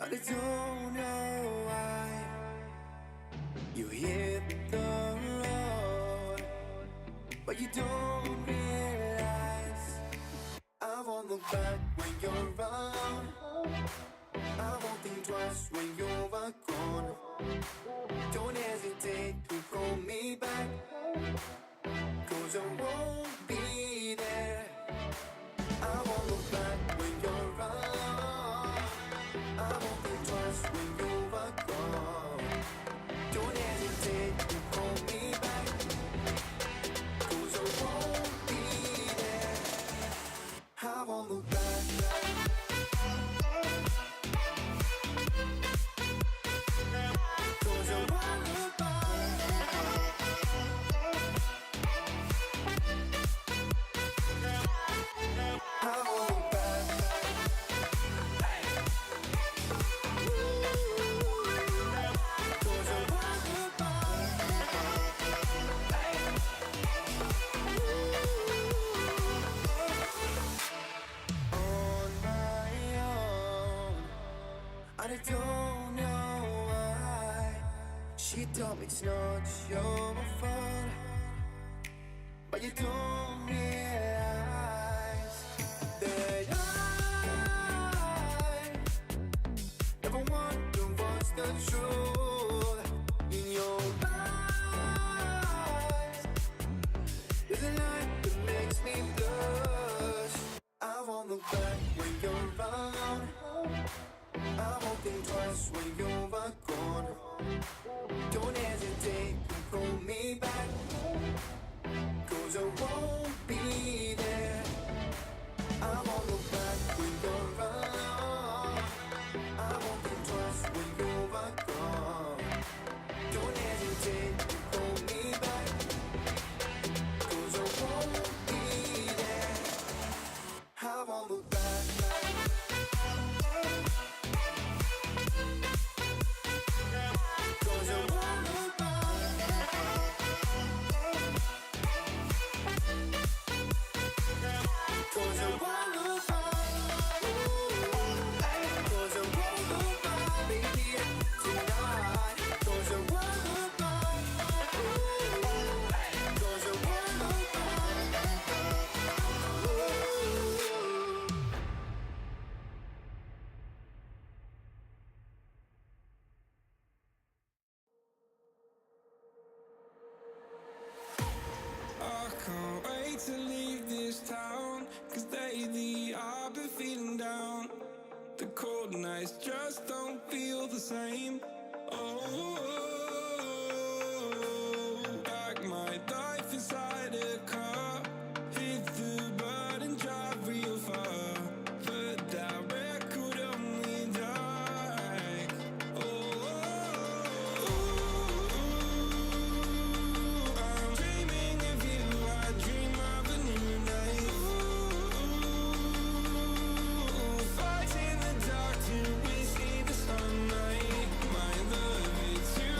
I don't know why you hit the road, but you don't realize I won't look back when you're around. I won't think twice when you're gone. Don't hesitate to call me back, 'cause I won't be there. I won't look back when you're around. I won't think twice when you're gone. Don't hesitate to call me back, 'cause I won't be there. I won't look back. I don't know why she told me it's not your fault, but you don't realize that I never want to voice the truth in your eyes. There's a light that makes me blush. I won't look back when you're around. I won't think twice when you're gone. Don't hesitate to call me back, 'cause I won't be there. I won't look back when you're around. I won't think twice when you're gone. Don't hesitate to call me back, 'cause I won't be there. I won't look back. I can't wait to leave this town, 'cause lately I've been feeling down. The cold nights just don't feel the same. Oh, like my life inside a car. Hit the button, drive real far. But that record on me like, oh, I'm dreaming of you. I dream of a new night. Fight in the dark till we see the sunlight. My love, it's you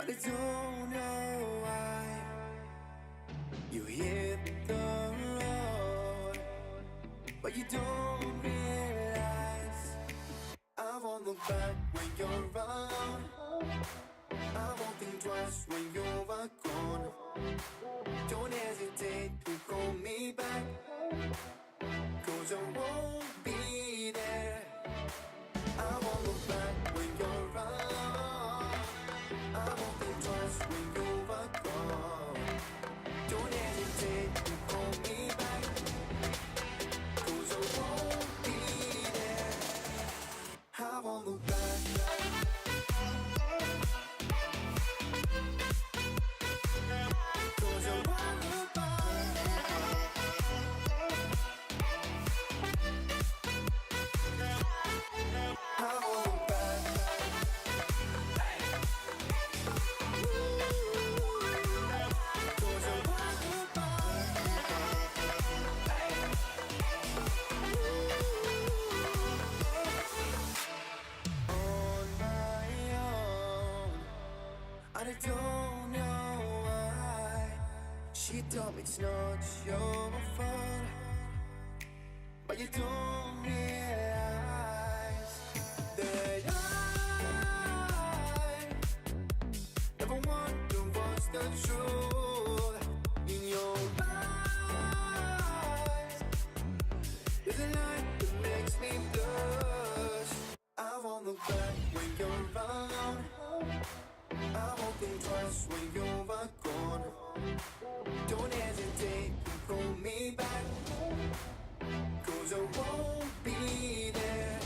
I just don't know why you hit the road, but you don't realize I won't look back when you're around. I won't think twice when you're gone. Don't hesitate to call me back, 'cause I won't be there. I won't look back when you're around. I won't think twice when you're gone. Don't hesitate to call me back, 'cause I won't be there. I won't look back. I don't know why she told me it's not your fault, but you don't realize that I never want to watch the truth in your eyes. There's a light that makes me blush. I won't look back when you're around. I won't think twice when you're gone. Don't hesitate to call me back, 'cause I won't be there.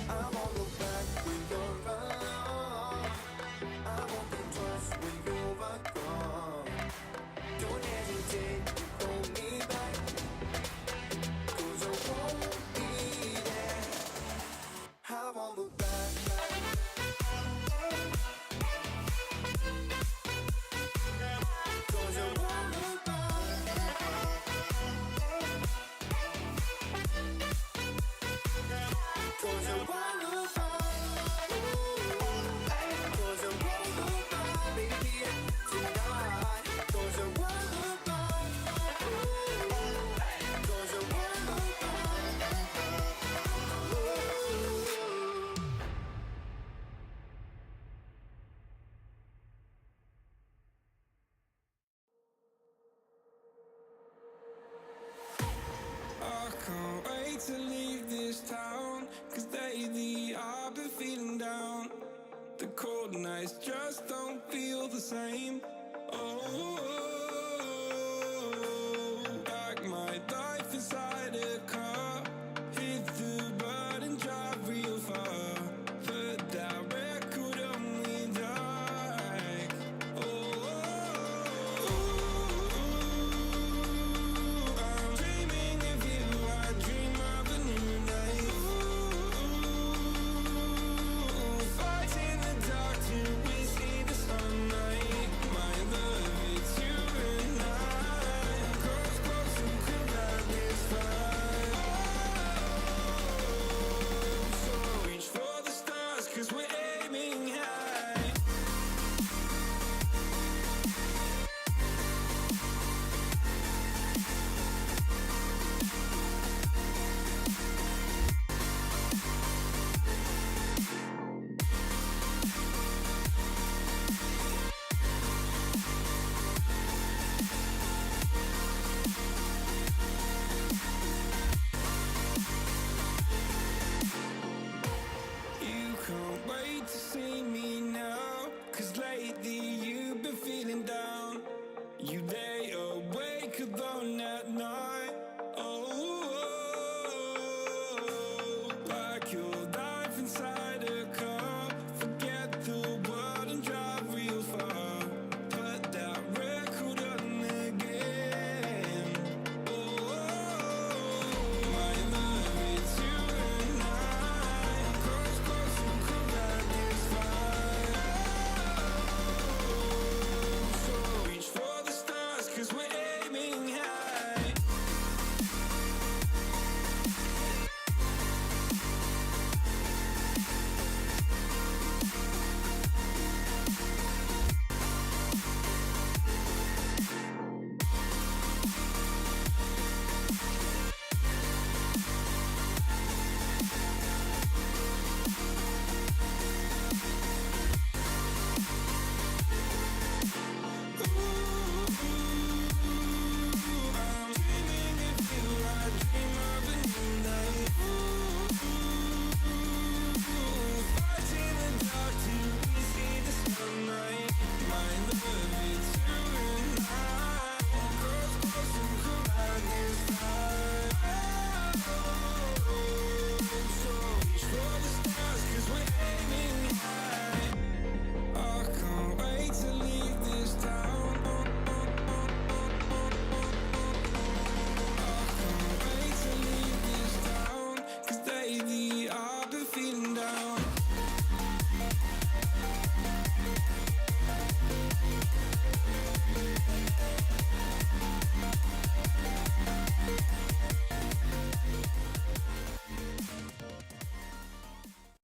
I won't look back when you're around. I won't think twice when you're gone. Don't hesitate to call me back, 'cause I won't be there. I won't look back. I can't wait to leave this town, 'cause lately I've been feeling down. The cold nights just don't feel the same. Oh, like my life inside a car, hit the button, drive real far, but that record only like, I'm dreaming of you, I dream of a new night. Fight in the dark till we see the sunlight. My love, it's you and I. Close, close, who could light this fire? So reach for the stars, 'cause we're aiming high. You can't wait to see me now, 'cause